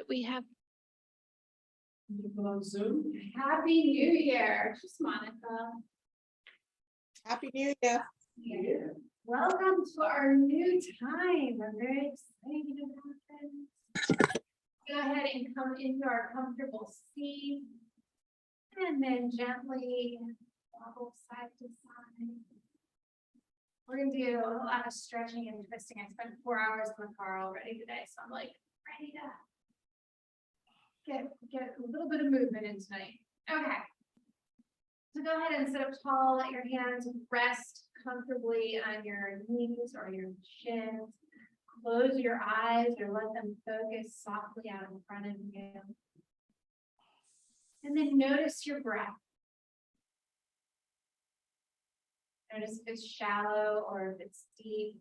we have. On Zoom. Happy New Year, just Monica. Happy New Year. Yeah. Welcome to our new time. I'm very excited about this. Go ahead and come into our comfortable seat. And then gently wobble side to side. We're gonna do a lot of stretching and twisting. I spent 4 hours in the car already today, so I'm like ready to get a little bit of movement in tonight. Okay. So go ahead and sit up tall, let your hands rest comfortably on your knees or your shins. Close your eyes or let them focus softly out in front of you. And then notice your breath. Notice if it's shallow or if it's deep.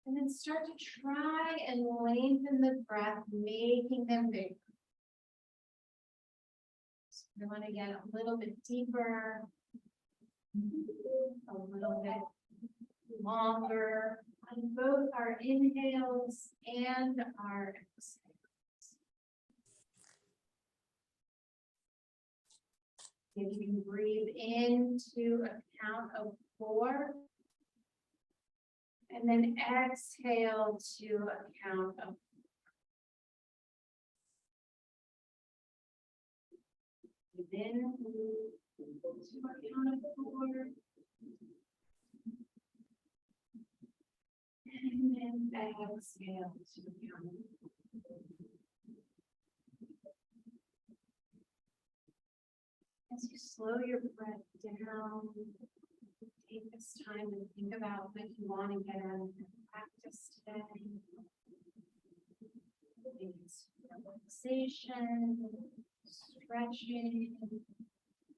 And then start to try and lengthen the breath, making them bigger. So we want to get a little bit deeper, a little bit longer on both our inhales and our exhales. If you can breathe into a count of 4. And then exhale to a count of 4. Breathe in to a count of 4. And then exhale to a count of 4. As you slow your breath down, take this time and think about what you want to get out of your practice today. Maybe it's relaxation, stretching,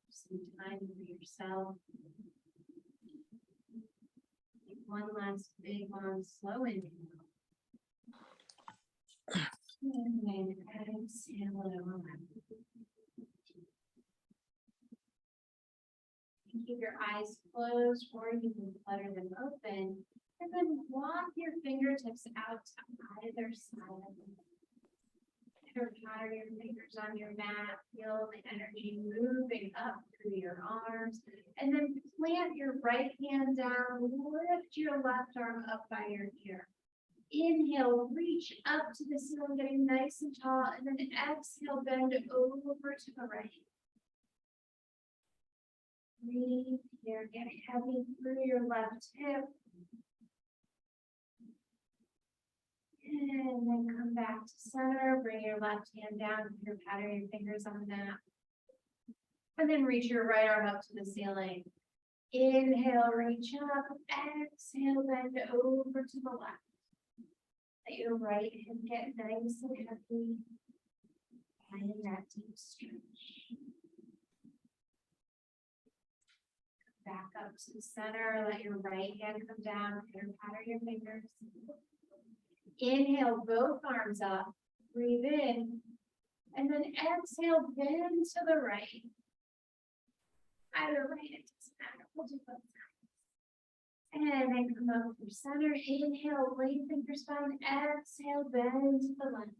some time for yourself. Take one last big, long, slow inhale. And then exhale it all out. Keep your eyes closed or you can flutter them open and then walk your fingertips out to either side. Patter your fingers on your mat, feel the energy moving up through your arms, and then plant your right hand down, lift your left arm up by your ear. Inhale, reach up to the ceiling, getting nice and tall, and then exhale, bend over to the right. Breathe here, get heavy through your left hip. And then come back to center, bring your left hand down, pattern your fingers on the mat. And then reach your right arm up to the ceiling. Inhale, reach up, exhale, bend over to the left. Let your right hip get nice and heavy. Finding that deep stretch. Back up to the center, let your right hand come down, pattern your fingers. Inhale, both arms up, breathe in, and then exhale, bend to the right. Either way, it doesn't matter, we'll do both sides. And then come up through center, inhale, lengthen your spine, exhale, bend to the left.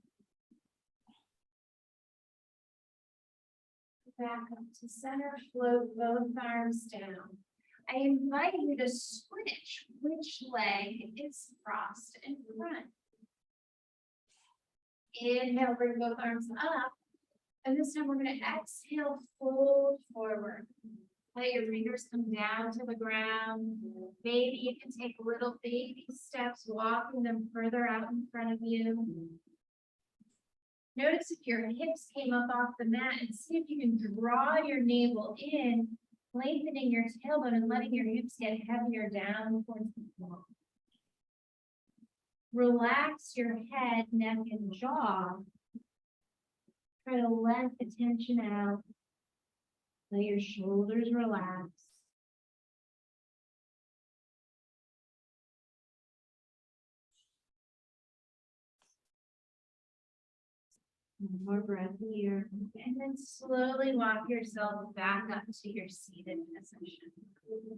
Back up to center, float both arms down. I invite you to switch which leg is crossed in front. Inhale, bring both arms up. And this time we're going to exhale, fold forward. Let your fingers come down to the ground. Maybe you can take little baby steps, walking them further out in front of you. Notice if your hips came up off the mat and see if you can draw your navel in, lengthening your tailbone and letting your hips get heavier down towards the floor. Relax your head, neck, and jaw. Try to let the tension out. Let your shoulders relax. One more breath here. And then slowly walk yourself back up to your seated position.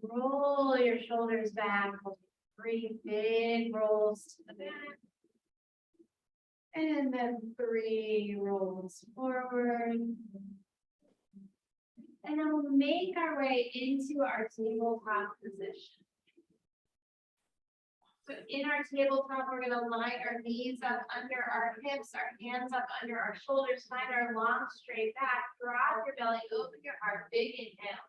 Roll your shoulders back. 3 big rolls to the back. And then 3 rolls forward. And then we'll make our way into our tabletop position. So in our tabletop, we're gonna line our knees up under our hips, our hands up under our shoulders, find our long straight back, drop your belly, open your heart, big inhale.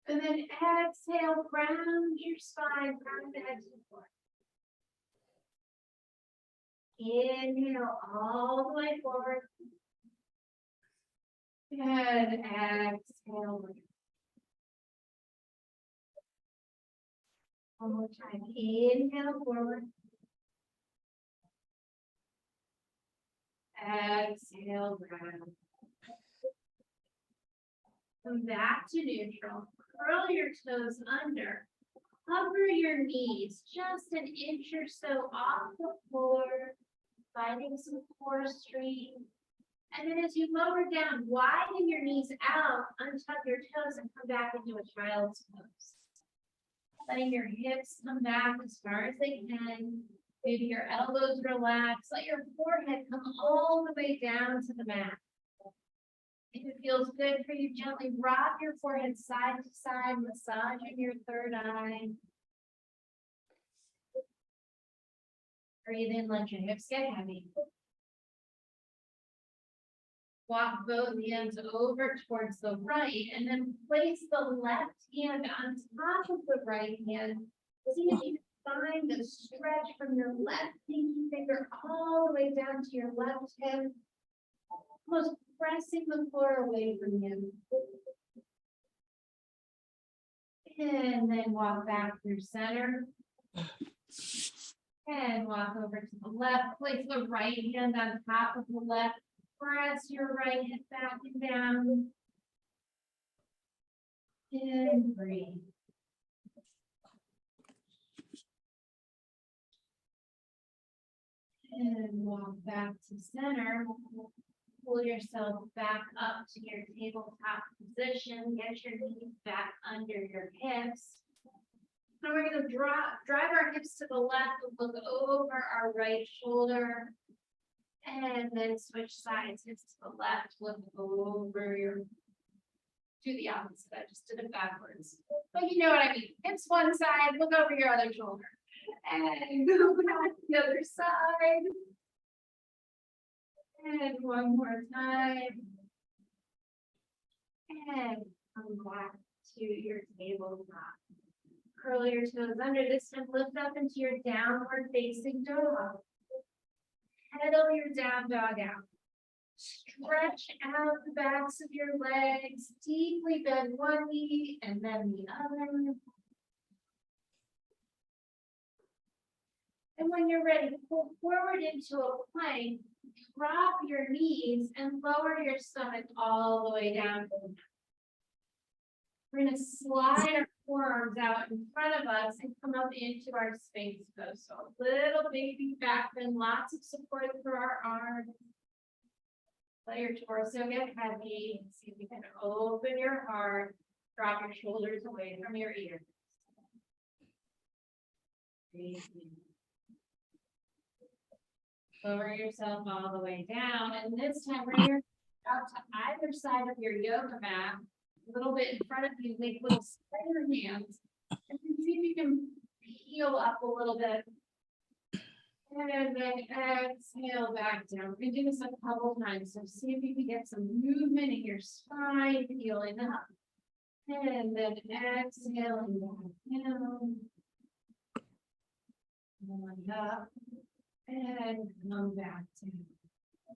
And then exhale, round your spine, round the head to the floor. Inhale all the way forward. And exhale. One more time. Inhale forward. Exhale round. Come back to neutral. Curl your toes under. Hover your knees just an inch or so off the floor, finding some core strength. And then as you lower down, widen your knees out, untuck your toes, and come back into a child's pose. Letting your hips come back as far as they can. Maybe your elbows relax. Let your forehead come all the way down to the mat. If it feels good for you, gently rock your forehead side to side, massaging your third eye. Breathe in, let your hips get heavy. Walk both hands over towards the right, and then place the left hand on top of the right hand. See if you can find the stretch from your left pinky finger all the way down to your left hip. Almost pressing the floor away from you. And then walk back through center. And walk over to the left. Place the right hand on top of the left. Press your right hip back and down. And breathe. And walk back to center. Pull yourself back up to your tabletop position. Get your knees back under your hips. Now we're going to drive our hips to the left and look over our right shoulder. And then switch sides, hips to the left, look over your, do the opposite, I just did it backwards. But you know what I mean, hips one side, look over your other shoulder. And go back to the other side. And one more time. And come back to your tabletop. Curl your toes under, this time lift up into your downward facing dog. Pedal your down dog out. Stretch out the backs of your legs. Deeply bend one knee and then the other. And when you're ready, pull forward into a plank. Drop your knees and lower your stomach all the way down. We're going to slide our forearms out in front of us and come up into our Sphinx pose. So a little baby back bend, lots of support for our arms. Let your torso get heavy. See if you can open your heart. Drop your shoulders away from your ears. Breathe in. Lower yourself all the way down. And this time, bring your out to either side of your yoga mat. A little bit in front of you, make little spider hands. And see if you can peel up a little bit. And then exhale back down. We can do this a couple times. So see if you can get some movement in your spine, peeling up. And then exhaling back down. One up. And come back down.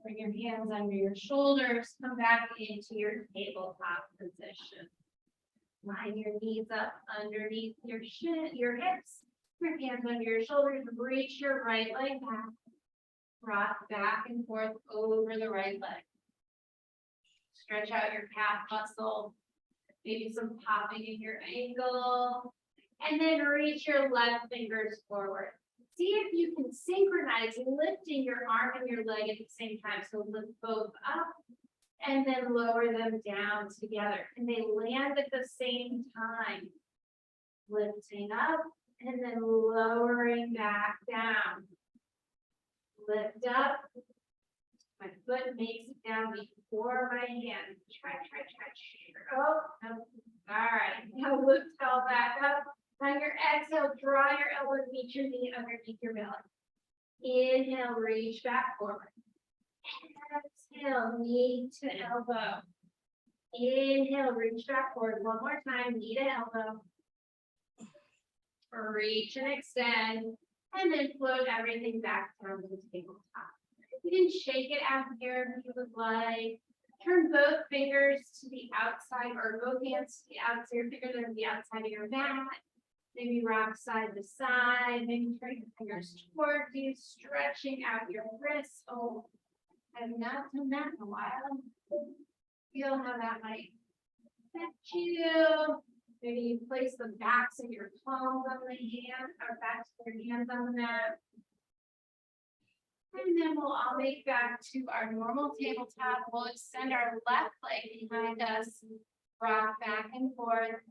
Bring your hands under your shoulders, come back into your tabletop position. Line your knees up underneath your hips. Your hands under your shoulders, reach your right leg back. Rock back and forth over the right leg. Stretch out your calf muscle, maybe some popping in your ankle. And then reach your left fingers forward. See if you can synchronize lifting your arm and your leg at the same time. So lift both up and then lower them down together. And they land at the same time. Lifting up and then lowering back down. Lift up. My foot makes it down before my hand. Try. Oh, no. All right, now lift all back up. On your exhale, draw your elbow, meet your knee underneath your belly. Inhale, reach back forward. Exhale, knee to elbow. Inhale, reach back forward. One more time, knee to elbow. Reach and extend, and then float everything back down to the tabletop. You can shake it out here if you would like. Turn both fingers to the outside, or both hands to the outside, your fingers are to the outside of your mat. Maybe rock side to side, maybe turn your fingers towards you, stretching out your wrists. Oh, I've not done that in a while. Feel how that might affect you. Maybe you place the backs of your palms on the hand, or backs of your hands on the mat. And then we'll all make back to our normal tabletop. We'll extend our left leg behind us, rock back and forth.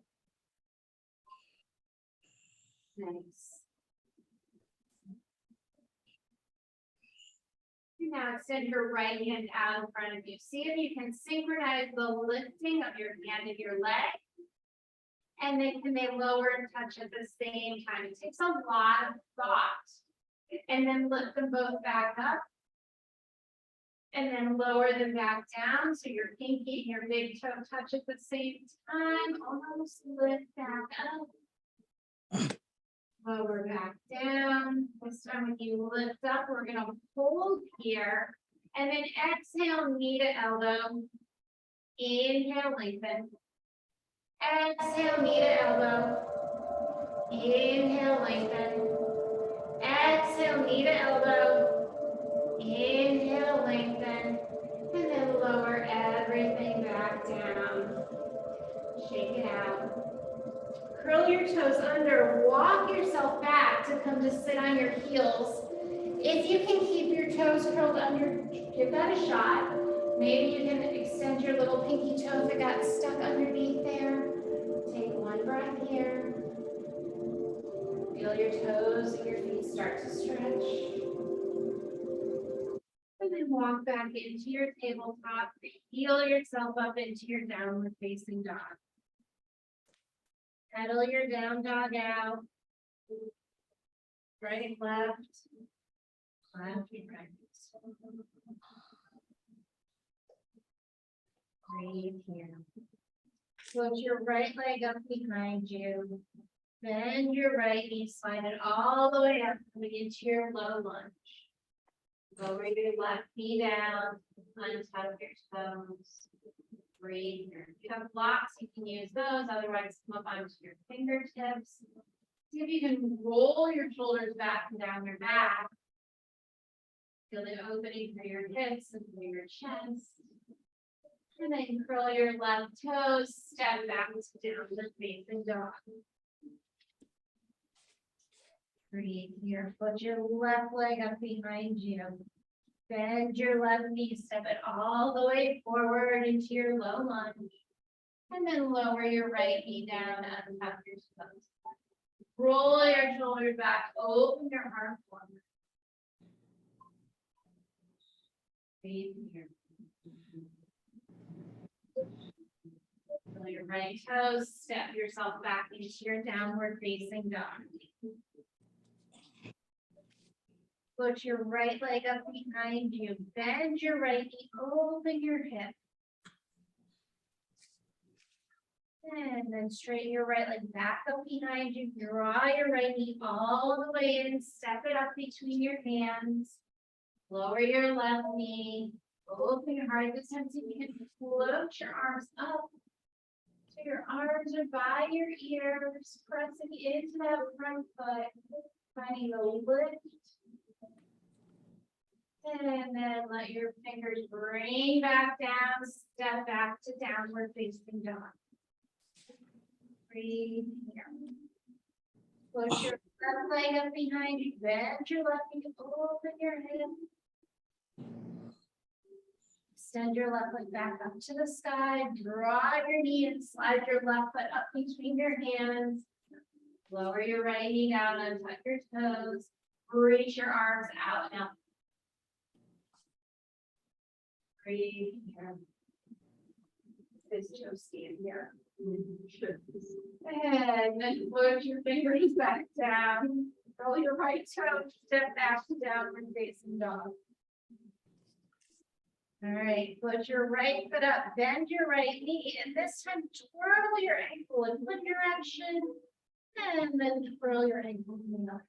Nice. Now extend your right hand out in front of you. See if you can synchronize the lifting of your hand and your leg. And then can they lower and touch at the same time? It takes a lot of thought. And then lift them both back up. And then lower them back down. So your pinky and your big toe touch at the same time. Almost lift back up. Lower back down. This time when you lift up, we're going to hold here. And then exhale, knee to elbow. Inhale, lengthen. Exhale, knee to elbow. Inhale, lengthen. Exhale, knee to elbow. Inhale, lengthen. And then lower everything back down. Shake it out. Curl your toes under. Walk yourself back to come to sit on your heels. If you can keep your toes curled under, give that a shot. Maybe you can extend your little pinky toe if it got stuck underneath there. Take one breath here. Feel your toes and your feet start to stretch. And then walk back into your tabletop. Heel yourself up into your downward facing dog. Pedal your down dog out. Right, left. Left, right. Breathe here. Put your right leg up behind you. Bend your right knee, slide it all the way up, coming into your low lunge. Lower your left knee down, untuck your toes. Breathe here. If you have blocks, you can use those, otherwise come up onto your fingertips. See if you can roll your shoulders back and down your back. Feel the opening for your hips and for your chest. And then curl your left toes, step back to downward facing dog. Breathe here. Put your left leg up behind you. Bend your left knee, step it all the way forward into your low lunge. And then lower your right knee down and untuck your toes. Roll your shoulders back, open your arm forward. Breathe here. Roll your right toes, step yourself back into your downward facing dog. Put your right leg up behind you. Bend your right knee, open your hip. And then straighten your right leg back up behind you. Draw your right knee all the way in. Step it up between your hands. Lower your left knee. Open your heart. This time, see if you can float your arms up. So your arms are by your ears, pressing into that front foot. Finding the lift. And then let your fingers bring back down, step back to downward facing dog. Breathe here. Push your left leg up behind you, bend your left knee, open your hip. Extend your left leg back up to the sky, draw your knee and slide your left foot up between your hands. Lower your right knee down, untuck your toes, reach your arms out now. Breathe here. This toe stand here. And then put your fingers back down. Roll your right toe, step back to downward facing dog. All right, put your right foot up, bend your right knee, and this time twirl your ankle in one direction, and then twirl your ankle in another.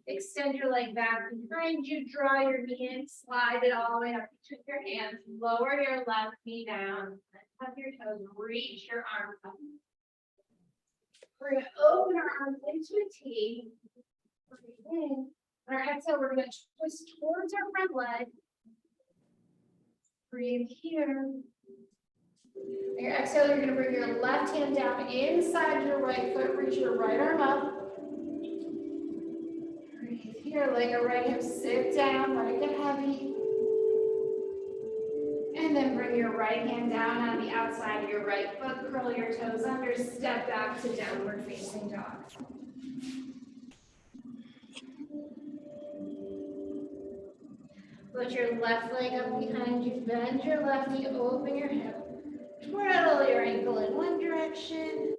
Extend your leg back behind you, draw your knee in, slide it all the way up between your hands, lower your left knee down, tuck your toes, reach your arms up. We're gonna open our arms into a T. Breathe in. On our exhale, we're gonna twist towards our front leg. Breathe here. On your exhale, you're gonna bring your left hand down inside your right foot, reach your right arm up. Breathe here, let your right hip sit down, let it get heavy. And then bring your right hand down on the outside of your right foot, curl your toes under, step back to downward facing dog. Put your left leg up behind you, bend your left knee, open your hip, twirl your ankle in one direction,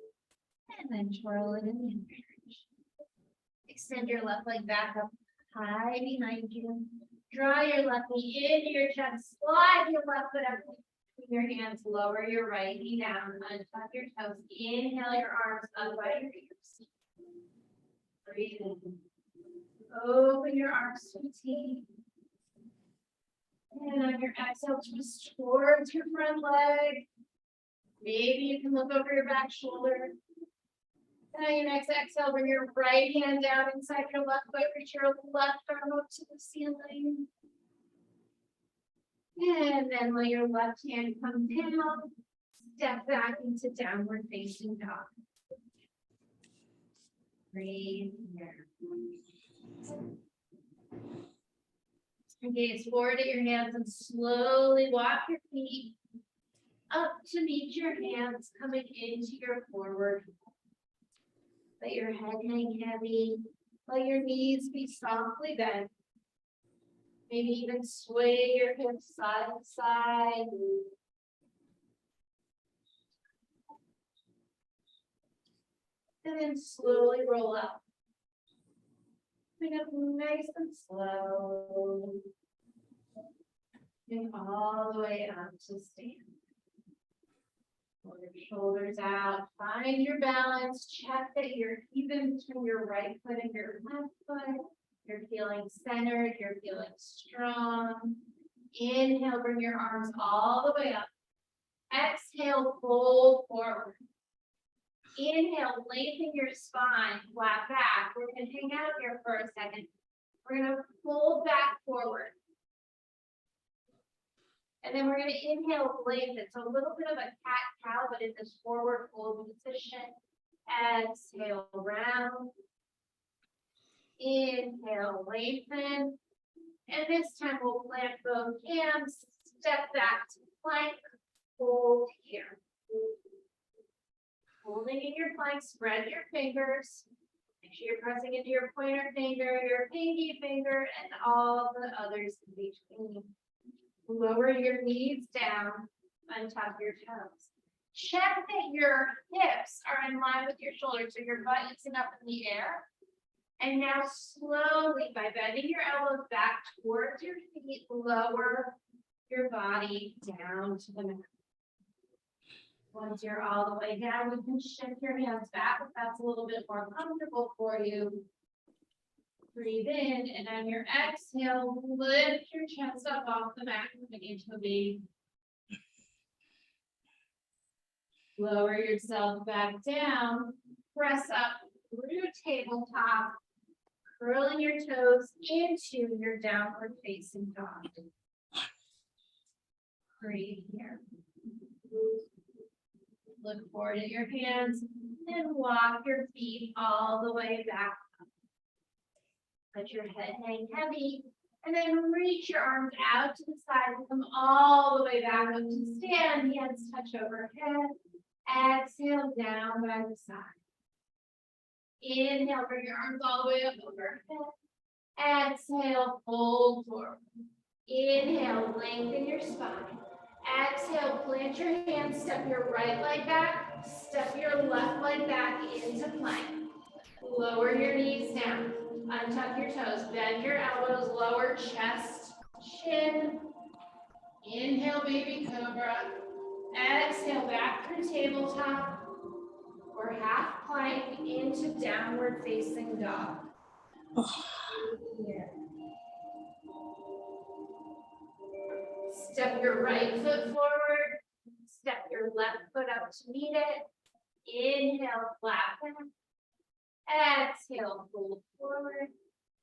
and then twirl it in the other direction. Extend your left leg back up high behind you. Draw your left knee into your chest, slide your left foot up between your hands, lower your right knee down, untuck your toes, inhale your arms up by your ears. Breathe in. Open your arms to a T. And on your exhale, twist towards your front leg. Maybe you can look over your back shoulder. And on your next exhale, bring your right hand down inside your left foot, reach your left arm up to the ceiling. And then let your left hand come down, step back into downward facing dog. Breathe here. Gaze forward at your hands and slowly walk your feet up to meet your hands coming into your forward. Let your head hang heavy. Let your knees be softly bent. Maybe even sway your hips side to side. And then slowly roll up. Bring up nice and slow. And all the way up to stand. Pull your shoulders out, find your balance, check that you're even between your right foot and your left foot. You're feeling centered, you're feeling strong. Inhale, bring your arms all the way up. Exhale, fold forward. Inhale, lengthen your spine, flat back. We're gonna hang out here for a second. We're gonna fold back forward. And then we're going to inhale, lengthen. So a little bit of a cat-cow, but in this forward fold position. Exhale, round. Inhale, lengthen. And this time we'll plant both hands, step back to plank, hold here. Holding in your plank, spread your fingers. Make sure you're pressing into your pointer finger, your pinky finger, and all the others in between. Lower your knees down, untuck your toes. Check that your hips are in line with your shoulders, so your butt isn't up in the air. And now slowly, by bending your elbows back towards your feet, lower your body down to the mat. Once you're all the way down, you can shift your hands back if that's a little bit more comfortable for you. Breathe in, and on your exhale, lift your chest up off the mat into a V. Lower yourself back down, press up through tabletop, curling your toes into your downward facing dog. Breathe here. Look forward at your hands and walk your feet all the way back. Let your head hang heavy, and then reach your arms out to the side, come all the way back up to stand, hands touch overhead. Exhale down by the side. Inhale, bring your arms all the way up overhead. Exhale, fold forward. Inhale, lengthen your spine. Exhale, plant your hands, step your right leg back, step your left leg back into plank. Lower your knees down, untuck your toes, bend your elbows, lower chest, chin. Inhale, baby cobra. Exhale, back through tabletop or half plank into downward facing dog. Here. Step your right foot forward, step your left foot up to meet it. Inhale, flatten. Exhale, fold forward.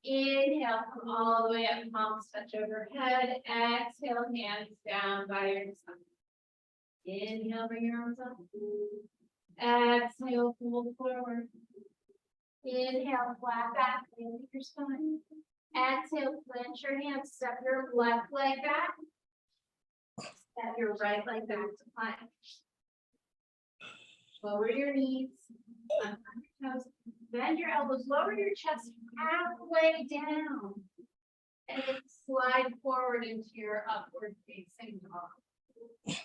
Inhale, come all the way up, palms touch overhead. Exhale, hands down by your side. Inhale, bring your arms up. Exhale, fold forward. Inhale, flat back, into your spine. Exhale, plant your hands, step your left leg back. Step your right leg back to plank. Lower your knees, untuck your toes, bend your elbows, lower your chest halfway down. And then slide forward into your upward facing dog.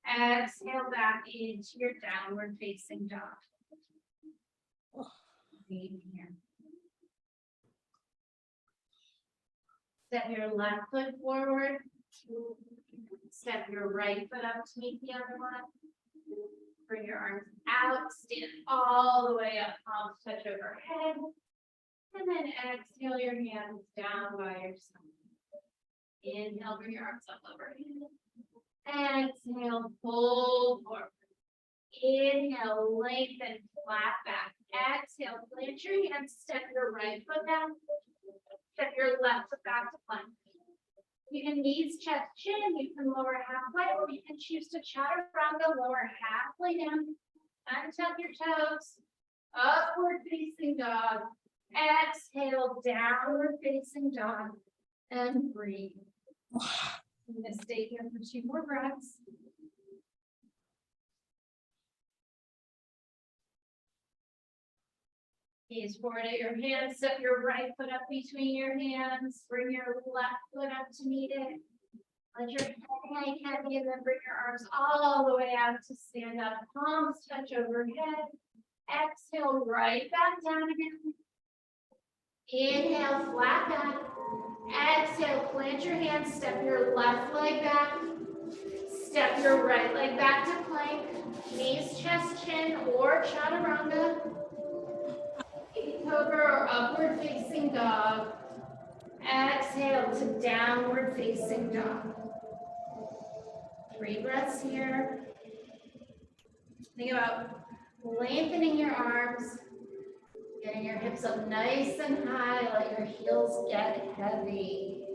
Exhale back into your downward facing dog. Breathe here. Step your left foot forward. Step your right foot up to meet the other one. Bring your arms out, stand all the way up, palms touch overhead. And then exhale your hands down by your side. Inhale, bring your arms up overhead. Exhale, fold forward. Inhale, lengthen, flat back. Exhale, plant your hands, step your right foot down. Step your left foot back to plank. You can knees, chest, chin. You can lower halfway, or you can choose to chaturanga, lower halfway down. Untuck your toes. Upward facing dog. Exhale, downward facing dog. And breathe. I'm going to stay here for 2 more breaths. Gaze forward at your hands, step your right foot up between your hands, bring your left foot up to meet it. Let your head hang heavy and then bring your arms all the way out to stand up. Palms touch overhead. Exhale, right back down again. Inhale, flat back. Exhale, plant your hands, step your left leg back. Step your right leg back to plank. Knees, chest, chin, or chaturanga. Cobra or upward facing dog. Exhale to downward facing dog. 3 breaths here. Think about lengthening your arms, getting your hips up nice and high, let your heels get heavy.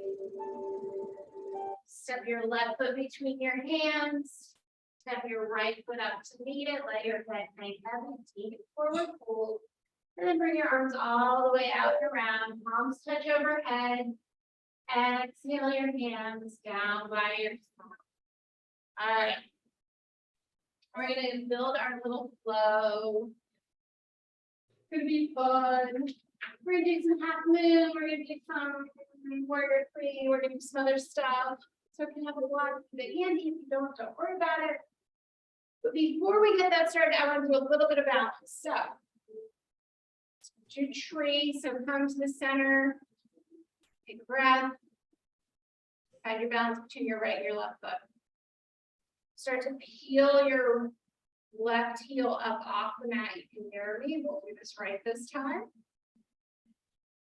Step your left foot between your hands. Step your right foot up to meet it, let your head hang heavy, take it forward, fold. And then bring your arms all the way out and around, palms touch overhead. Exhale your hands down by your side. All right. We're going to build our little flow. It's going to be fun. We're going to do some half moon. We're going to do some warrior free. We're going to do some other stuff. So if you have a lot of it handy. If you don't worry about it. But before we get that started, I want to do a little bit of balance. So your tree, so come to the center, take a breath, find your balance between your right and your left foot. Start to peel your left heel up off the mat. You can mirror me, we'll do this right this time.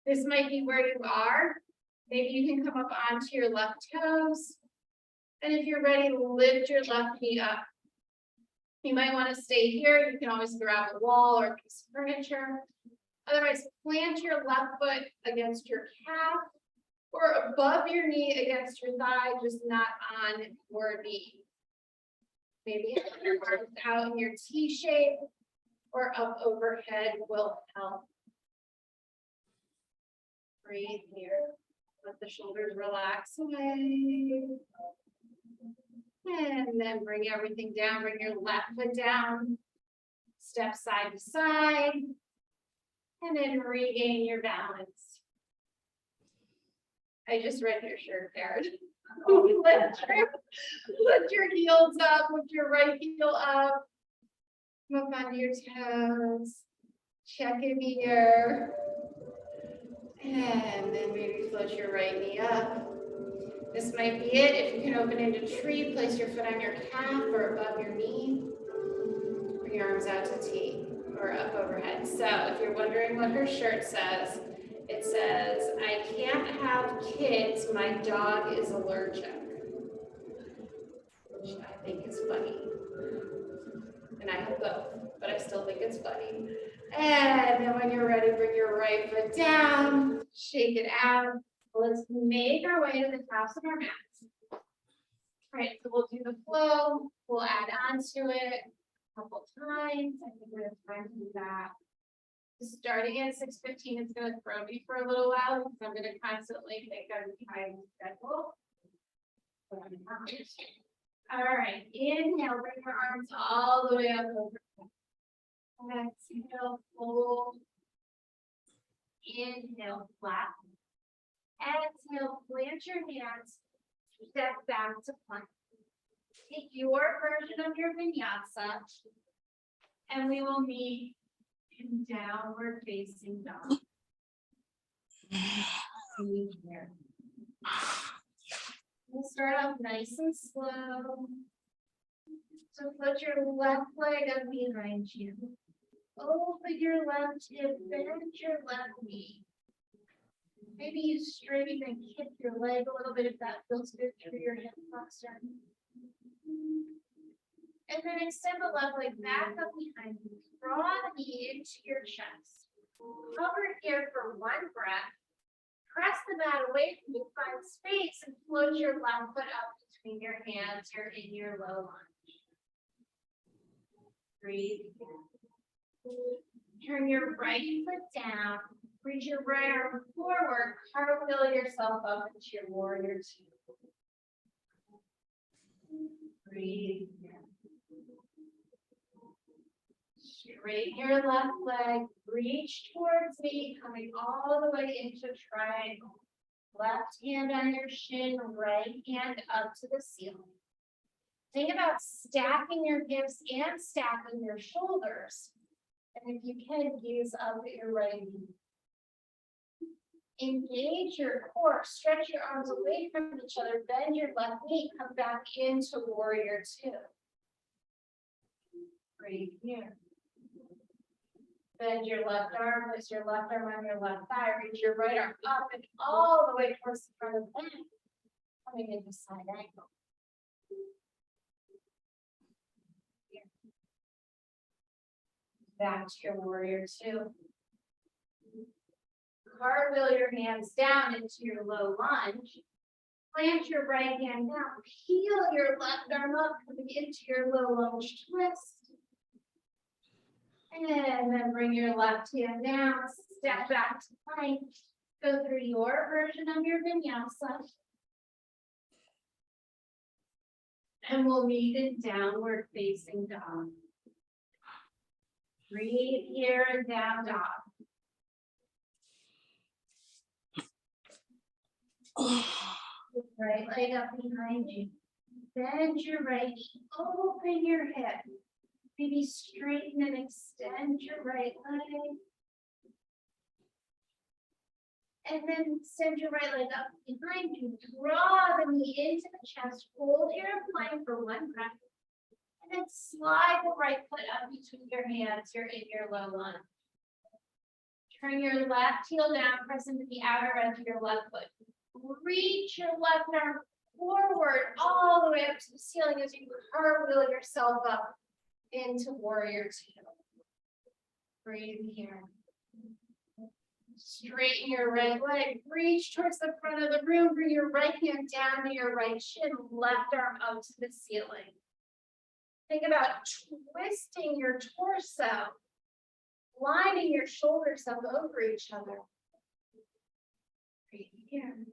This might be where you are. Maybe you can come up onto your left toes. And if you're ready, lift your left knee up. You might want to stay here. You can always grab a wall or a piece of furniture. Otherwise, plant your left foot against your calf or above your knee against your thigh, just not on your knee. Maybe your arms out in your T shape or up overhead will help. Breathe here. Let the shoulders relax away. And then bring everything down. Bring your left foot down. Step side to side. And then regain your balance. I just read your shirt, Karen. Lift your heels up, lift your right heel up. Come up onto your toes. Check in the air. And then maybe float your right knee up. This might be it. If you can open into tree, place your foot on your calf or above your knee. Bring your arms out to T or up overhead. So if you're wondering what her shirt says, it says, I can't have kids, my dog is allergic. Which I think is funny. And I have both, but I still think it's funny. And then when you're ready, bring your right foot down, shake it out. Let's make our way to the tops of our mats. All right, so we'll do the flow. We'll add on to it a couple times. I think we have time to do that. Starting at 6:15, it's going to throw me for a little while because I'm going to constantly think I'm behind schedule. But I'm not. All right, inhale, bring your arms all the way up over. Exhale, fold. Inhale, flat. Exhale, plant your hands, step back to plank. Take your version of your vinyasa, and we will meet in downward facing dog. Here. We'll start off nice and slow. So put your left leg up behind you. Open your left hip, bend your left knee. Maybe you straighten and kick your leg a little bit if that feels good through your hip flexor. And then extend the left leg back up behind you. Draw the knee into your chest. Hover here for one breath. Press the mat away from you, find space, and float your left foot up between your hands. You're in your low lunge. Breathe. Turn your right foot down. Reach your right arm forward. Cartwheel yourself up into your warrior two. Breathe. Straighten your left leg. Reach towards me, coming all the way into triangle. Left hand on your shin, right hand up to the ceiling. Think about stacking your hips and stacking your shoulders. And if you can, gaze up at your right knee. Engage your core, stretch your arms away from each other, bend your left knee, come back into warrior two. Breathe here. Bend your left arm, place your left arm on your left thigh, reach your right arm up and all the way towards the front of the back, coming into side angle. Here. Back to your warrior two. Cartwheel your hands down into your low lunge. Plant your right hand down. Peel your left arm up, coming into your low lunge twist. And then bring your left hand down, step back to plank. Go through your version of your vinyasa. And we'll meet in downward facing dog. Breathe here and down dog. Right leg up behind you. Bend your right knee. Open your hip. Maybe straighten and extend your right leg. And then extend your right leg up behind you. Draw the knee into the chest. Hold your plank for one breath. And then slide the right foot up between your hands. You're in your low lunge. Turn your left heel down, press into the outer edge of your left foot. Reach your left arm forward all the way up to the ceiling as you cartwheel yourself up into warrior two. Breathe here. Straighten your right leg. Reach towards the front of the room. Bring your right hand down to your right shin. Left arm up to the ceiling. Think about twisting your torso. Lining your shoulders up over each other. Breathe here.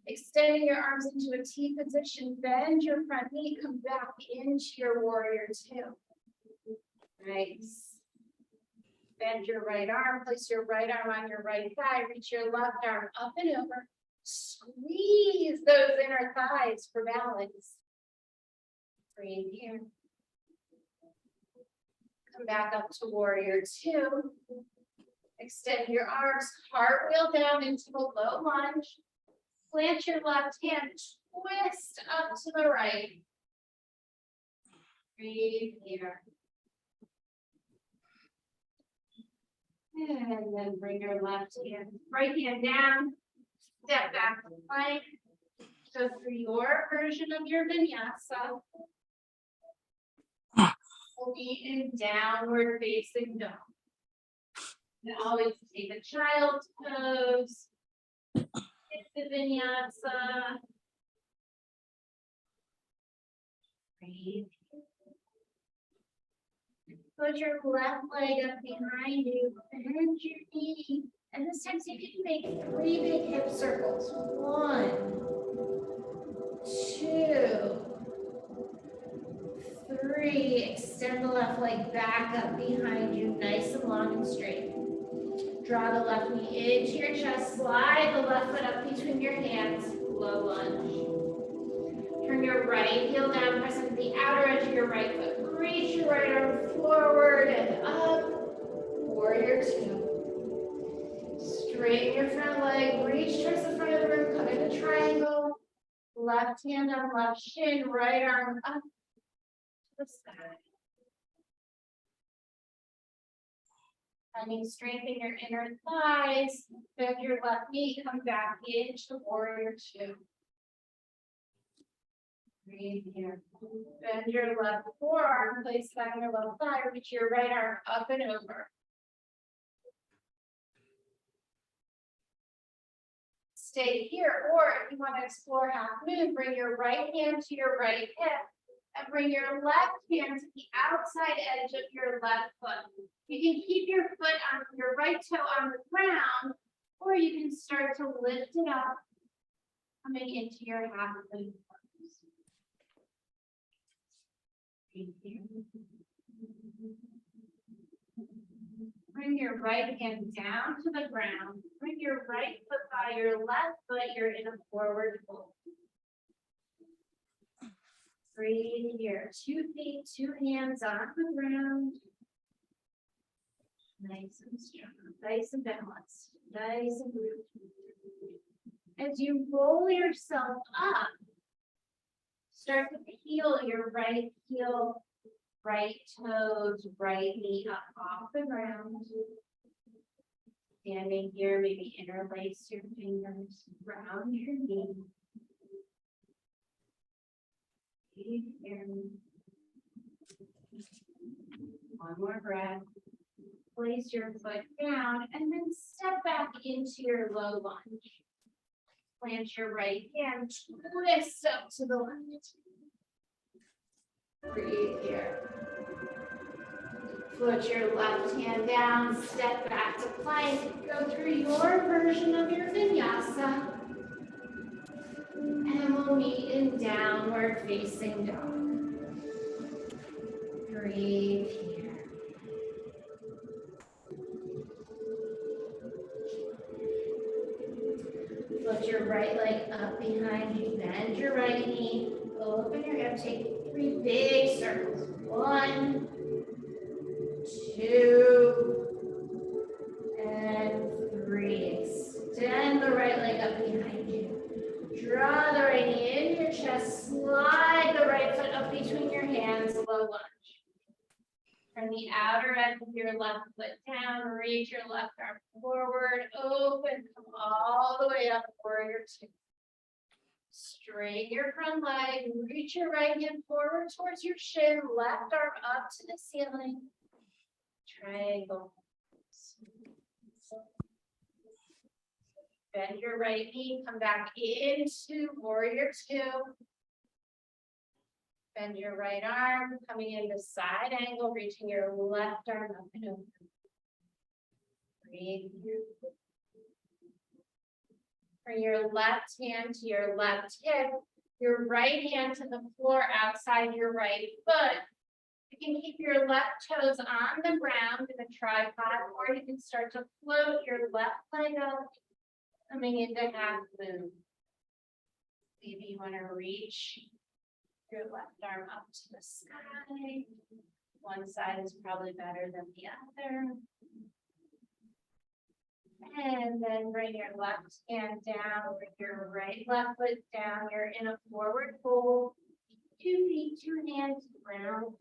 Extending your arms into a T position, bend your front knee, come back into your warrior two. Nice. Bend your right arm, place your right arm on your right thigh, reach your left arm up and over. Squeeze those inner thighs for balance. Breathe here. Come back up to warrior two. Extend your arms, cartwheel down into the low lunge. Plant your left hand, twist up to the right. Breathe here. And then bring your right hand down. Step back to plank. Go through your version of your vinyasa. We'll be in downward facing dog. And always take a child's pose. It's the vinyasa. Breathe. Put your left leg up behind you, bend your knee, and this time see if you can make 3 big hip circles. 1, 2, 3. Extend the left leg back up behind you, nice and long and straight. Draw the left knee into your chest, slide the left foot up between your hands, low lunge. Turn your right heel down, press into the outer edge of your right foot. Reach your right arm forward and up. Warrior two. Straighten your front leg, reach towards the front of the room, come into triangle. Left hand on left shin, right arm up to the sky. Finding strength in your inner thighs. Bend your left knee, come back into warrior two. Breathe here. Bend your left forearm, place that on your left thigh, reach your right arm up and over. Stay here, or if you want to explore half moon, bring your right hand to your right hip and bring your left hand to the outside edge of your left foot. You can keep your foot on your right toe on the ground, or you can start to lift it up, coming into your half moon. Bring your right hand down to the ground. Bring your right foot by your left foot. You're in a forward fold. Breathe here. 2 feet, 2 hands on the ground. Nice and strong. Nice and balanced. Nice and good. As you roll yourself up, start to peel your right heel, right toes, right knee up off the ground. Standing here, maybe interlace your fingers around your knee. Breathe here. One more breath. Place your foot down and then step back into your low lunge. Plant your right hand, twist up to the left. Breathe here. Put your left hand down, step back to plank, go through your version of your vinyasa. And we'll meet in downward facing dog. Breathe here. Put your right leg up behind you, bend your right knee, open your hip, take 3 big circles. 1, 2, and 3. Extend the right leg up behind you. Draw the right knee in your chest, slide the right foot up between your hands, low lunge. Turn the outer edge of your left foot down, reach your left arm forward, open, come all the way up, warrior two. Straighten your front leg, reach your right hand forward towards your shin, left arm up to the ceiling. Triangle. Bend your right knee, come back into warrior two. Bend your right arm, coming into side angle, reaching your left arm up and over. Breathe. Bring your left hand to your left hip, your right hand to the floor outside your right foot. You can keep your left toes on the ground in a tripod, or you can start to float your left leg up Coming into half moon. Maybe you want to reach your left arm up to the sky. One side is probably better than the other. And then bring your left hand down, bring your left foot down. You're in a forward fold. 2 feet, 2 hands, ground.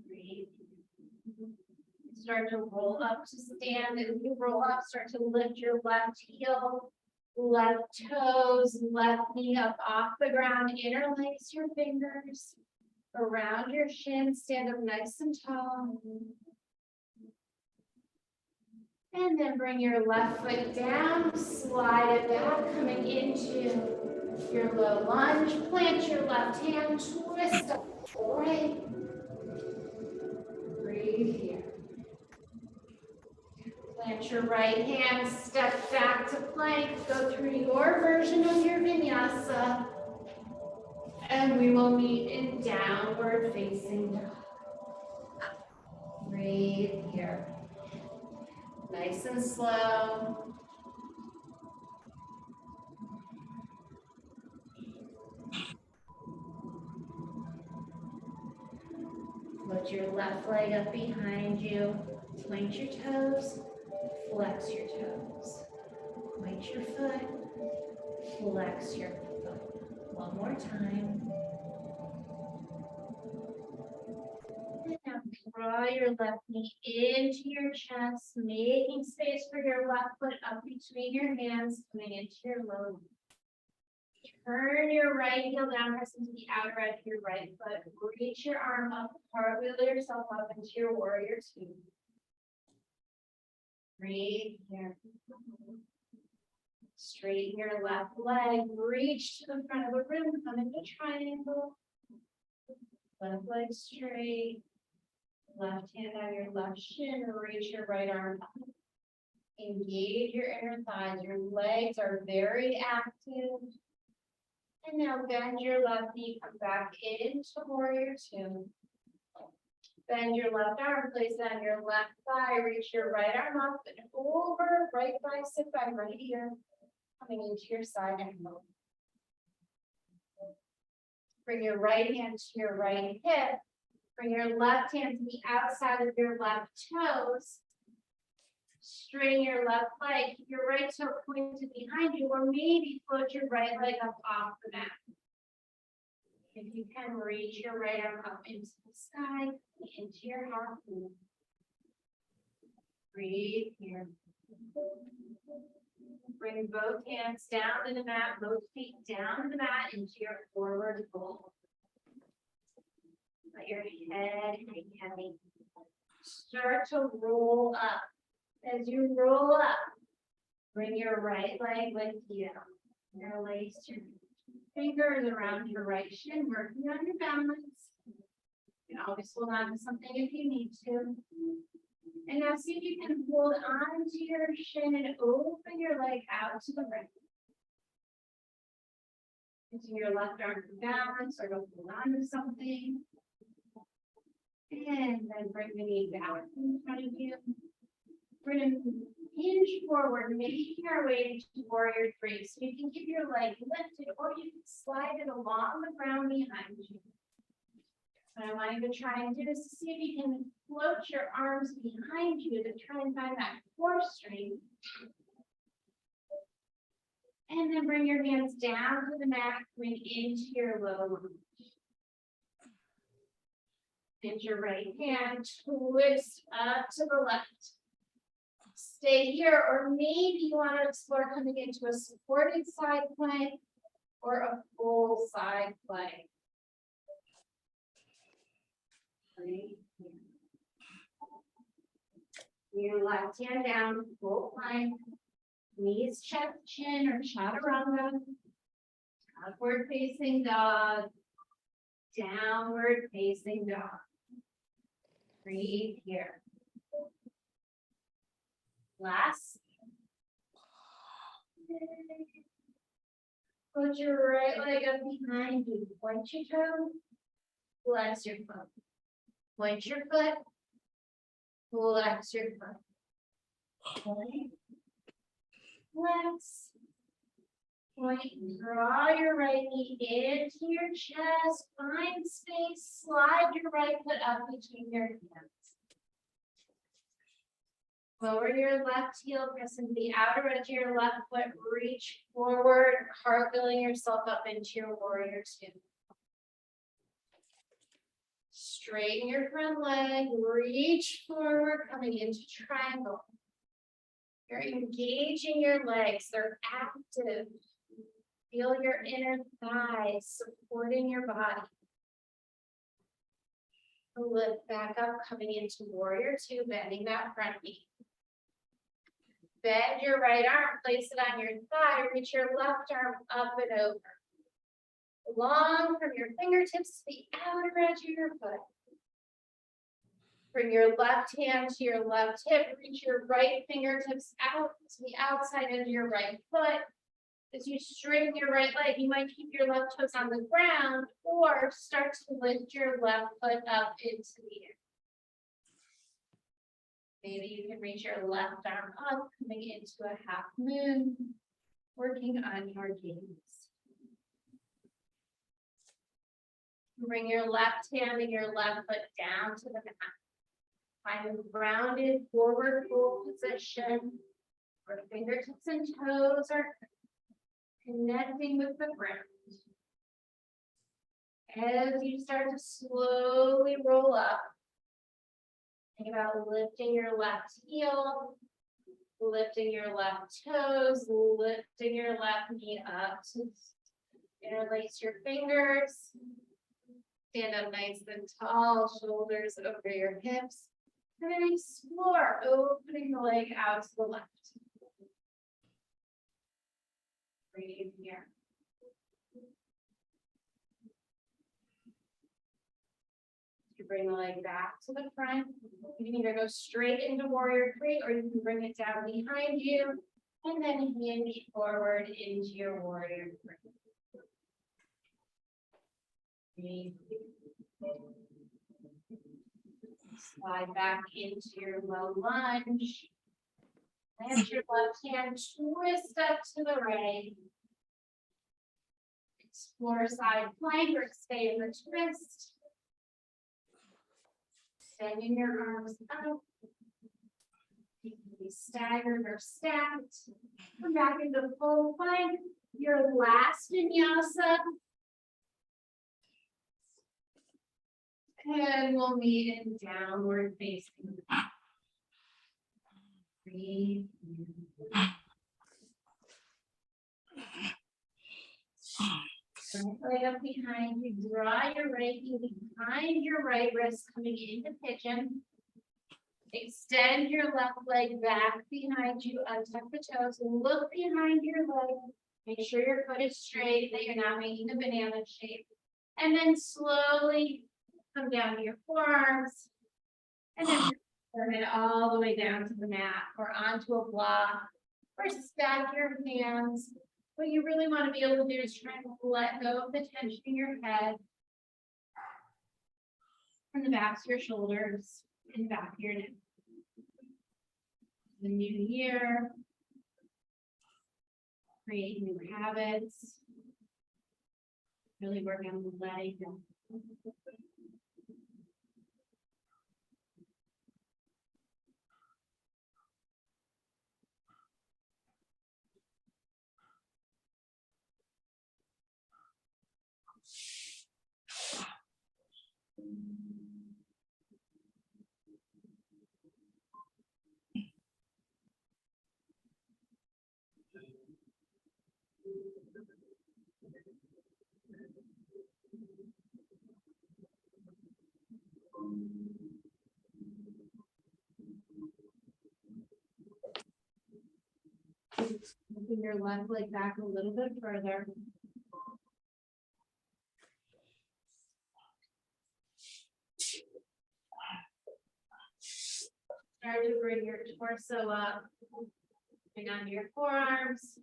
Breathe. Start to roll up to stand. As you roll up, start to lift your left heel, left toes, left knee up off the ground. Interlace your fingers around your shin. Stand up nice and tall. And then bring your left foot down, slide it back, coming into your low lunge. Plant your left hand, twist up right. Breathe here. Plant your right hand, step back to plank, go through your version of your vinyasa. And we will meet in downward facing dog. Breathe here. Nice and slow. Put your left leg up behind you. Point your toes. Flex your toes. Point your foot. Flex your foot. One more time. And now draw your left knee into your chest, making space for your left foot up between your hands, coming into your low. Turn your right heel down, press into the outer edge of your right foot. Reach your arm up, cartwheel yourself up into your warrior two. Breathe here. Straighten your left leg, reach to the front of the room, come into triangle. Left leg straight. Left hand on your left shin, reach your right arm up. Engage your inner thighs. Your legs are very active. And now bend your left knee, come back into warrior two. Bend your left arm, place it on your left thigh, reach your right arm up and over, right bicep by right ear, coming into your side angle. Bring your right hand to your right hip. Bring your left hand to the outside of your left toes. Straighten your left leg, keep your right toe pointed behind you, or maybe float your right leg up off the mat. If you can, reach your right arm up into the sky, into your half moon. Breathe here. Bring both hands down to the mat, both feet down to the mat into your forward fold. Let your head hang heavy. Start to roll up. As you roll up, bring your right leg with you. Interlace your fingers around your right shin, working on your balance. You can always hold on to something if you need to. And now see if you can hold on to your shin and open your leg out to the right. Using your left arm for balance or to hold on to something. And then bring the knee down in front of you. We're going to hinge forward, making our way to warrior three. So you can keep your leg lifted or you can slide it along the ground behind you. What I want you to try and do is to see if you can float your arms behind you to try and find that core strength. And then bring your hands down to the mat, bring into your low lunge. Get your right hand, twist up to the left. Stay here, or maybe you want to explore coming into a supported side plank or a full side plank. Your left hand down, full plank, knees, chest, chin, or chaturanga. Upward facing dog, downward facing dog. Breathe here. Last. Put your right leg up behind you. Point your toe. Flex your foot. Point your foot. Flex your foot. Flex. Point, draw your right knee into your chest, find space, slide your right foot up between your hands. Lower your left heel, press into the outer edge of your left foot, reach forward, cartwheeling yourself up into your warrior two. Straighten your front leg, reach forward, coming into triangle. You're engaging your legs, they're active. Feel your inner thighs supporting your body. Lift back up, coming into warrior two, bending that front knee. Bend your right arm, place it on your thigh, reach your left arm up and over. Long from your fingertips to the outer edge of your foot. Bring your left hand to your left hip, reach your right fingertips out to the outside edge of your right foot. As you straighten your right leg, you might keep your left toes on the ground or start to lift your left foot up into the air. Maybe you can reach your left arm up, coming into a half moon, working on your gaze. Bring your left hand and your left foot down to the mat. Find a grounded forward fold position where fingertips and toes are connecting with the ground. As you start to slowly roll up, think about lifting your left heel, lifting your left toes, lifting your left knee up. Interlace your fingers. Stand up nice and tall, shoulders over your hips. And then explore opening the leg out to the left. Breathe here. You bring the leg back to the front. You can either go straight into warrior three, or you can bring it down behind you and then hinge forward into your warrior three. Breathe. Slide back into your low lunge. Lift your left hand, twist up to the right. Explore side plank or stay in the twist. Extending your arms up. You can be staggered or stacked. Come back into full plank. Your last vinyasa. And we'll meet in downward facing. Breathe. Right leg up behind you. Draw your right knee behind your right wrist, coming into pigeon. Extend your left leg back behind you. Untuck the toes. Look behind your leg. Make sure your foot is straight, that you're not making a banana shape. And then slowly come down to your forearms. And then turn it all the way down to the mat or onto a block. Or stack your hands. What you really want to be able to do is try to let go of the tension in your head. From the backs of your shoulders and back of your neck. The new year. Create new habits. Really work on letting go. Moving your left leg back a little bit further. Start to bring your torso up. Bring onto your forearms.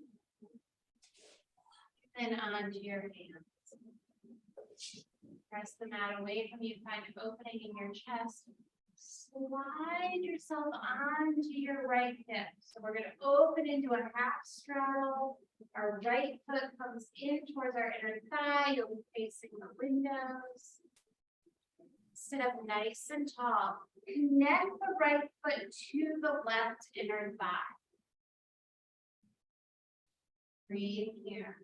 And onto your hands. Press the mat away from you, find an opening in your chest. slide yourself onto your right hip. So we're gonna open into a half straddle. Our right foot comes in towards our inner thigh. You'll be facing the windows. Sit up nice and tall. Connect the right foot to the left inner thigh. Breathe here.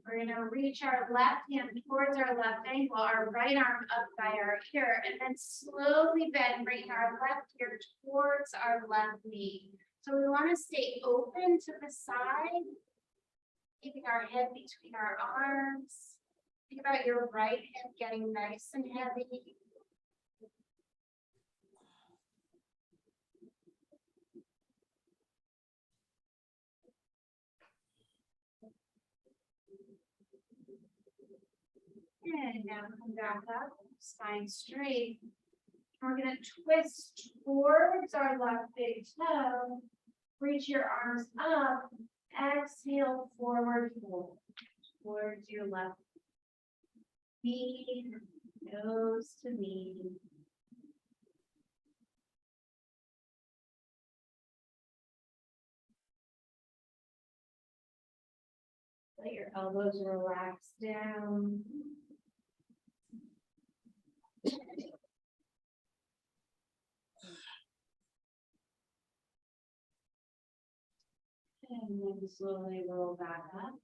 We're gonna reach our left hand towards our left ankle, our right arm up by our ear, and then slowly bend, bringing our left ear towards our left knee. So we want to stay open to the side, keeping our head between our arms. Think about your right hip getting nice and heavy. And now come back up, spine straight. We're gonna twist towards our left big toe. Reach your arms up. Exhale, forward fold towards your left knee, nose to knee. Let your elbows relax down. And then slowly roll back up.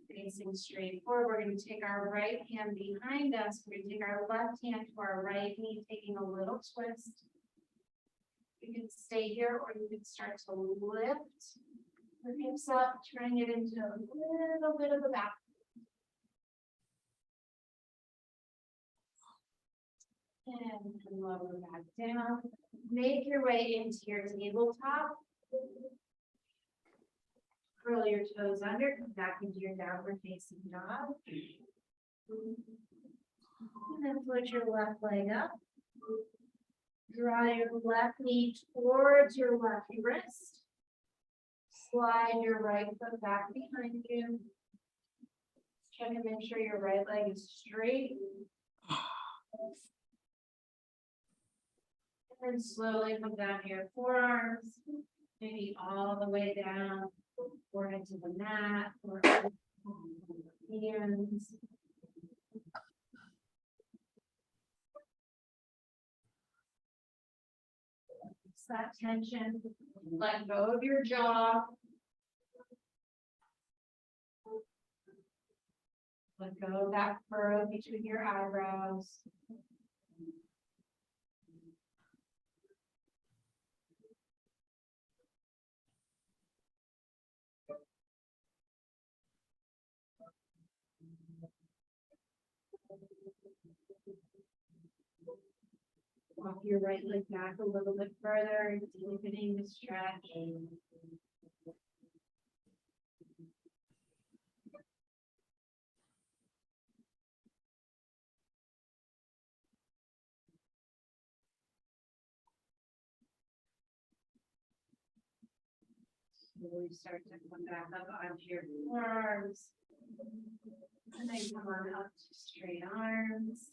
Facing straight forward, we're going to take our right hand behind us. We're going to take our left hand to our right knee, taking a little twist. You can stay here or you can start to lift the hips up, turning it into a little bit of a back. And lower back down. Make your way into your tabletop. Curl your toes under, come back into your downward facing dog. And then put your left leg up. Draw your left knee towards your left wrist. Slide your right foot back behind you. Check and make sure your right leg is straight. And then slowly come down to your forearms, maybe all the way down, forehead to the mat, or hands. Release that tension, let go of your jaw. Let go of that furrow between your eyebrows. Walk your right leg back a little bit further, deepening the stretch. Slowly start to come back up onto your forearms. And then come on up to straight arms.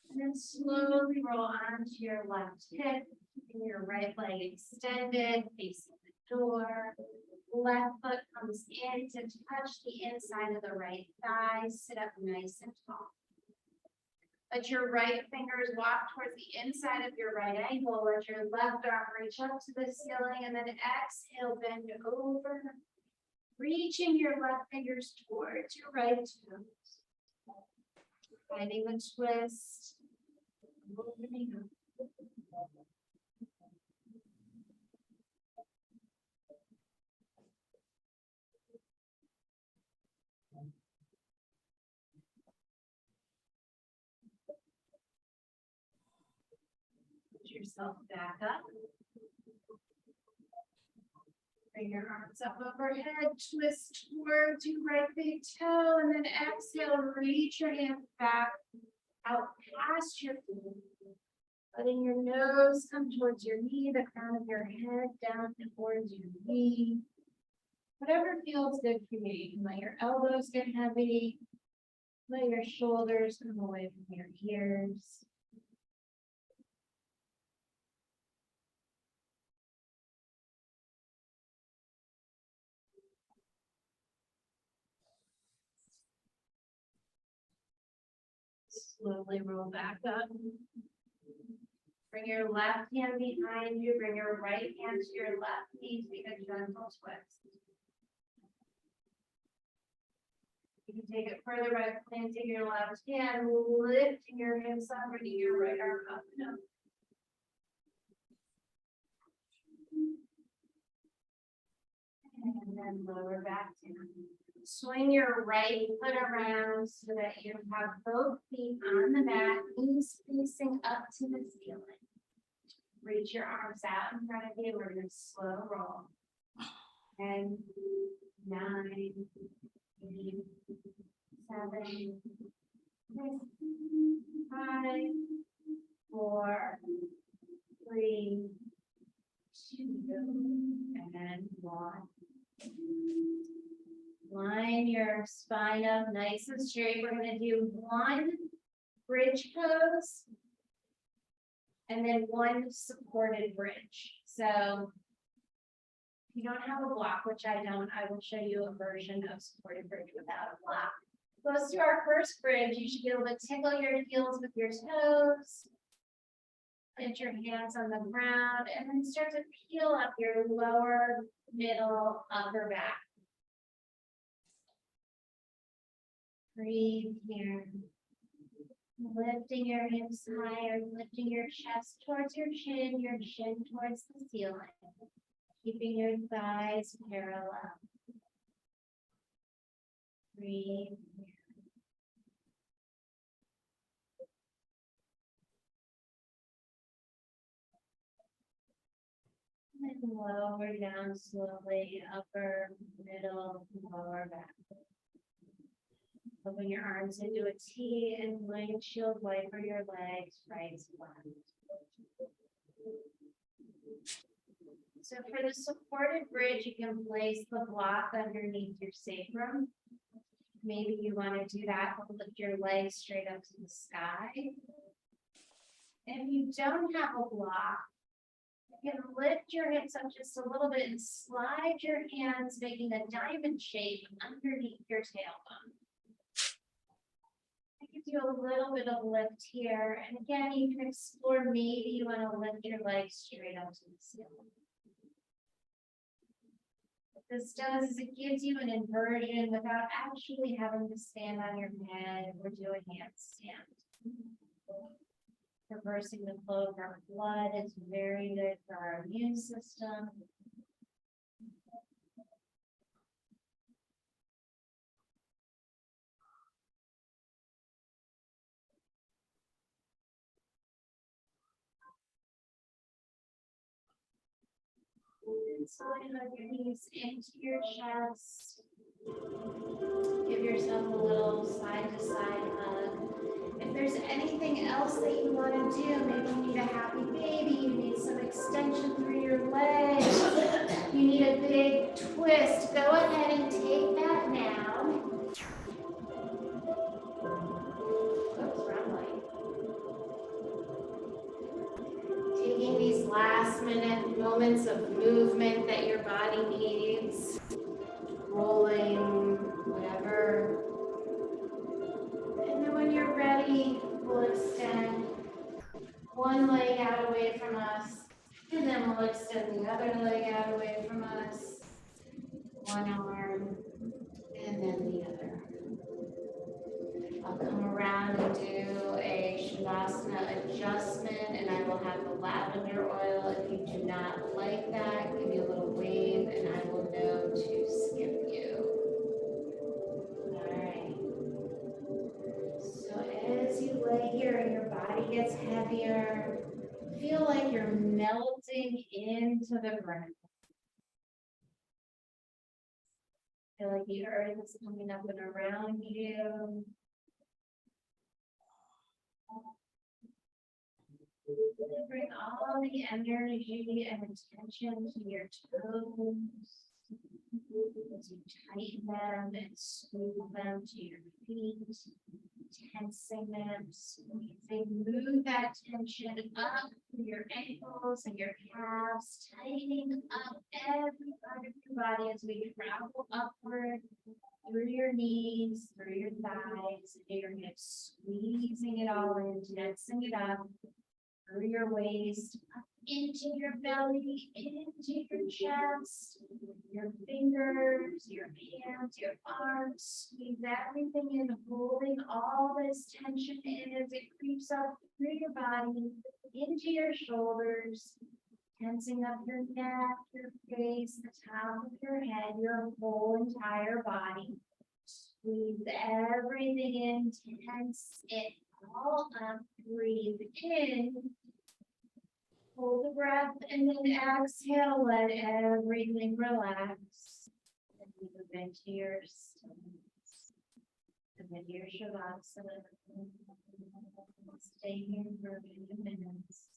And then slowly roll onto your left hip, keeping your right leg extended, facing the door. Left foot comes in to touch the inside of the right thigh. Sit up nice and tall. Let your right fingers walk towards the inside of your right ankle. Let your left arm reach up to the ceiling, and then exhale, bend over. Reaching your left fingers towards your right toes. Finding the twist. Opening up. Put yourself back up. Bring your arms up overhead, twist towards your right big toe, and then exhale, reach your hands back out past your feet. Letting your nose come towards your knee, the crown of your head down towards your knee. Whatever feels good for you. You can let your elbows get heavy. Let your shoulders come away from your ears. Slowly roll back up. Bring your left hand behind you, bring your right hand to your left knee, take a gentle twist. You can take it further by planting your left hand, lifting your hips up, bringing your right arm up and up. And then lower back down. Swing your right foot around so that you have both feet on the mat, knees facing up to the ceiling. Reach your arms out in front of you. We're going to slow roll. 10, 9, 8, 7, 6, 5, 4, 3, 2, and 1. Line your spine up nice and straight. We're going to do one bridge pose and then one supported bridge. So if you don't have a block, which I don't, I will show you a version of supported bridge without a block. Close to our first bridge, you should be able to tickle your heels with your toes. Put your hands on the ground and then start to peel up your lower, middle, upper back. Breathe here. Lifting your hips higher, lifting your chest towards your chin towards the ceiling. Keeping your thighs parallel. Breathe here. And lower down slowly, upper, middle, lower back. Open your arms into a T and windshield wiper your legs right to left. So for the supported bridge, you can place the block underneath your sacrum. Maybe you want to do that, lift your legs straight up to the sky. If you don't have a block, you can lift your hips up just a little bit and slide your hands, making a diamond shape underneath your tailbone. Gives you a little bit of lift here. And again, you can explore, maybe you want to lift your legs straight up to the ceiling. What this does is it gives you an inversion without actually having to stand on your head or do a handstand. Reversing the flow of our blood is very good for our immune system. And slowly hug your knees into your chest. Give yourself a little side to side hug. If there's anything else that you want to do, maybe you need a happy baby, you need some extension through your legs, you need a big twist, go ahead and take that now. Oops, wrong way. Taking these last minute moments of movement that your body needs, rolling, whatever. And then when you're ready, we'll extend one leg out away from us, and then we'll extend the other leg out away from us. One arm, and then the other. I'll come around and do a Shavasana adjustment, and I will have the lavender oil. If you do not like that, give me a little wave, and I will know to skip you. All right. So as you lay here and your body gets heavier, feel like you're melting into the ground. Feel like the earth is coming up and around you. Bring all the energy and attention to your toes, As you tighten them and smooth them to your feet, tensing them, squeezing, move that tension up through your ankles and your calves, tightening up every part of your body as we travel upward through your knees, through your thighs, and your hips, squeezing it all in, tensing it up through your waist, up into your belly, into your chest, your fingers, your hands, your arms, squeeze everything in, holding all this tension in as it creeps up through your body, into your shoulders, tensing up your neck, your face, the top of your head, your whole entire body. Squeeze everything in, tense it all up, breathe in. Hold the breath and then exhale, let everything relax. And move into your stillness. And then your Shavasana. Stay here for a few minutes.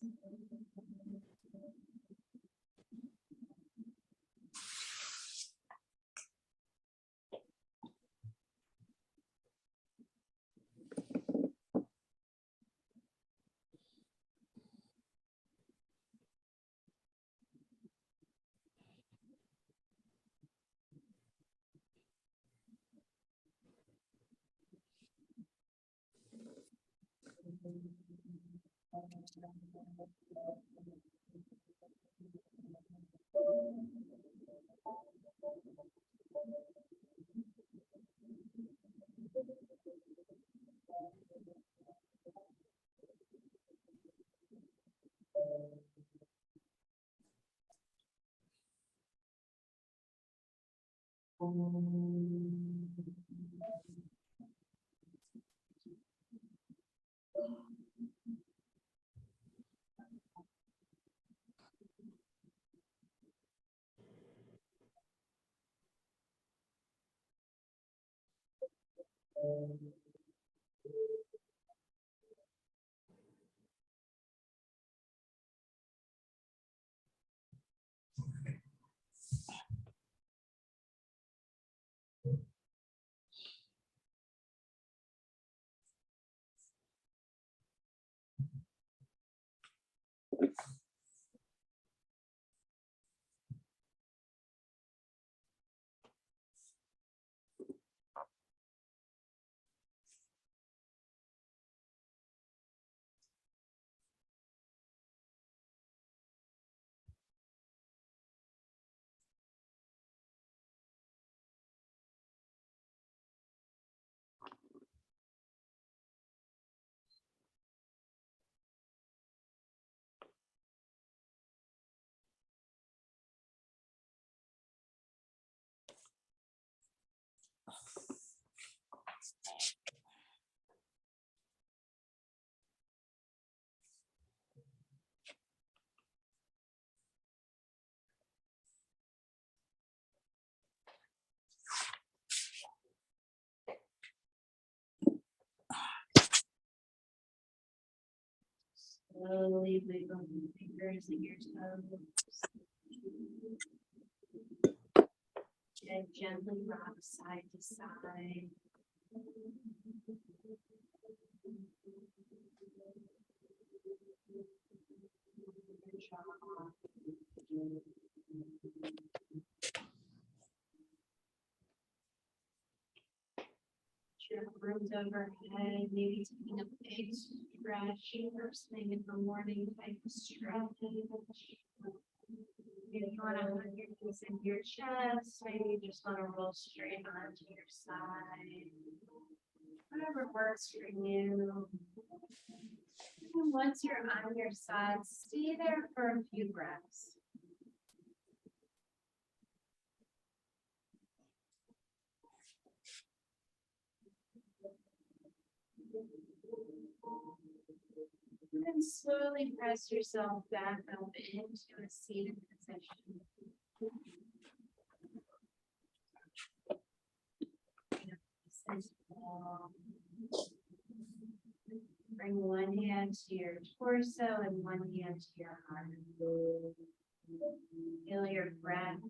Slowly wiggle your fingers and your toes. And gently rock side to side. Your jaw. Your arms overhead, maybe taking a big stretch, first thing in the morning type of stretch. If you want to hug your knees into your chest, maybe you just want to roll straight onto your side. Whatever works for you. And once you're on your side, stay there for a few breaths. And then slowly press yourself back up into a seated position. Bring one hand to your torso and one hand to your heart. Feel your breath.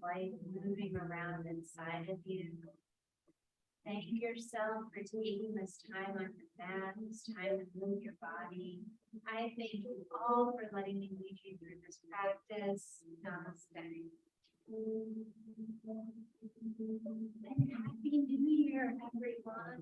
Life moving around inside of you. Thank yourself for taking this time on the mat, this time to move your body. I thank you all for letting me lead you through this practice. Namaste. And Happy New Year, everyone.